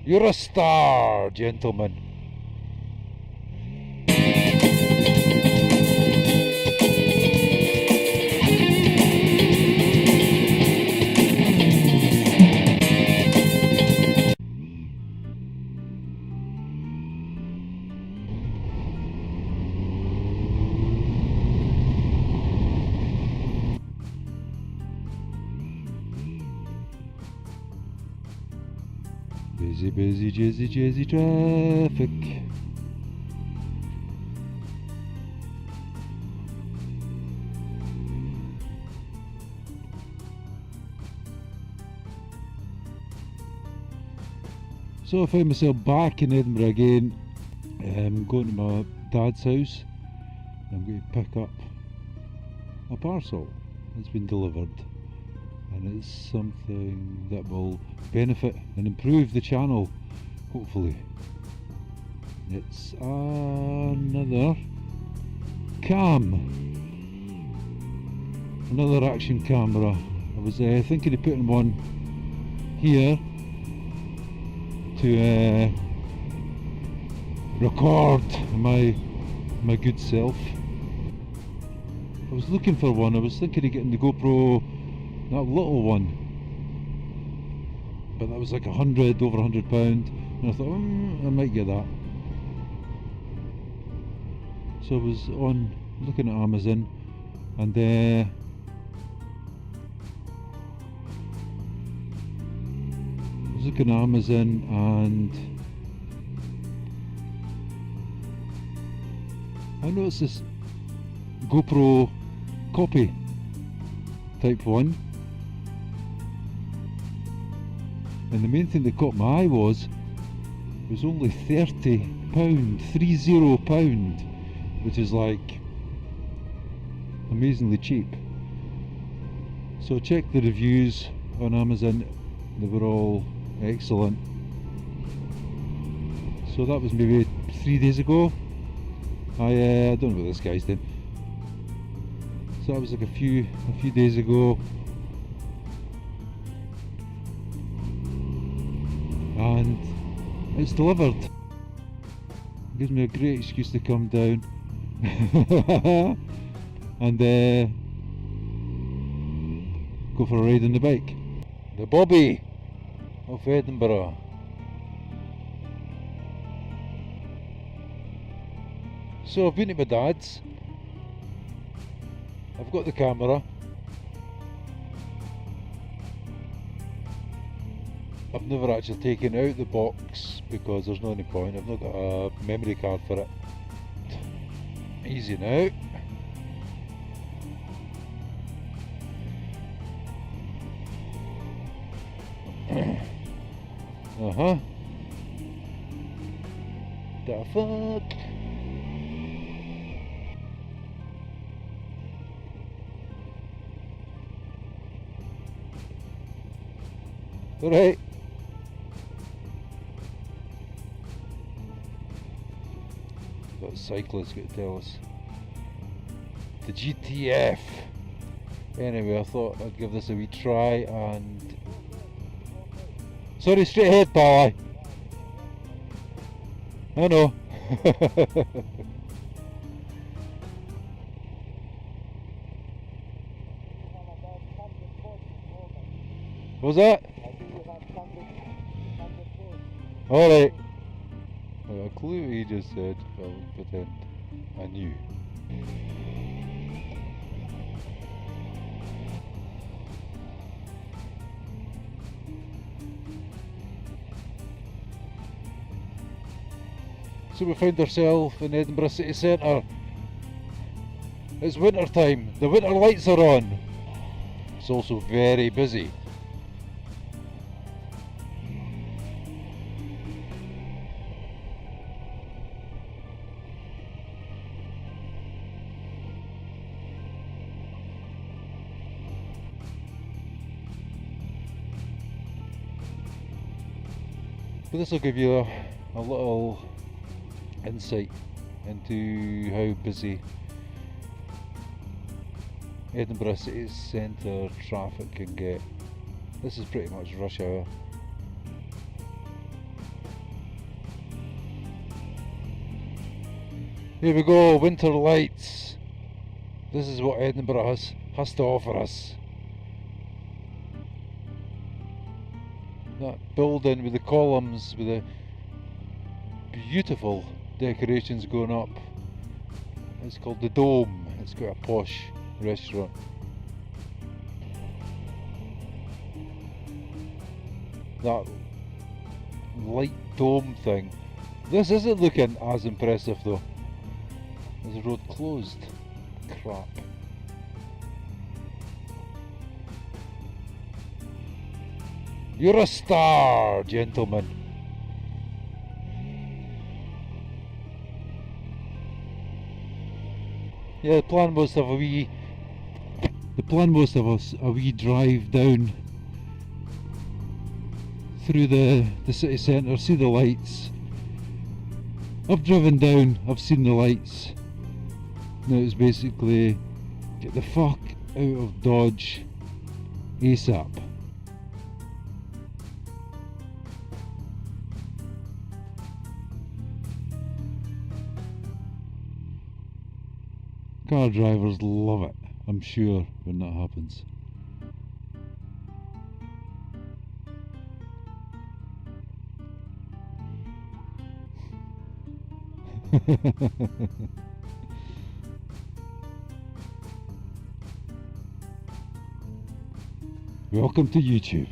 You're a star, gentlemen. Busy, busy, jizzy, jizzy traffic. So I found myself back in Edinburgh again. I'm going to my dad's house. I'm going to pick up a parcel that's been delivered, and it's something that will benefit and improve the channel, hopefully. It's another cam, another action camera. I was thinking of putting one here to record my good self. I was looking for one. I was thinking of getting the GoPro, that little one, but that was like over £100, and I thought I might get that. So I was looking at Amazon, and I noticed this GoPro copy type one, and the main thing that caught my eye was it was only £30, £30, which is like amazingly cheap. So I checked the reviews on Amazon, they were all excellent. So that was maybe 3 days ago. I don't know what this guy's doing. So that was like a few days ago, and it's delivered. It gives me a great excuse to come down and go for a ride on the bike. The Bobby of Edinburgh. So I've been to my dad's. I've got the camera. I've never actually taken out the box because there's no any point. I've not got a memory card for it. Easy now. The fuck? Alright. What cyclists got to tell us? The GTF. Anyway, I thought I'd give this a wee try and... Sorry, straight ahead, pal. I know. What was that? Alright. I got a clue what he just said, but I'll pretend I knew. So we found ourselves in Edinburgh city centre. It's winter time, the winter lights are on. It's also very busy. But this will give you a little insight into how busy Edinburgh city centre traffic can get. This is pretty much rush hour. Here we go, winter lights. This is what Edinburgh has to offer us. That building with the columns, with the beautiful decorations going up. It's called the Dome. It's got a posh restaurant. That light dome thing. This isn't looking as impressive though. Is the road closed? Crap. You're a star, gentlemen. Yeah, the plan was to have a wee drive down through the city centre, see the lights. I've driven down, I've seen the lights. Now it's basically get the fuck out of Dodge ASAP. Car drivers love it, I'm sure, when that happens. Welcome to YouTube.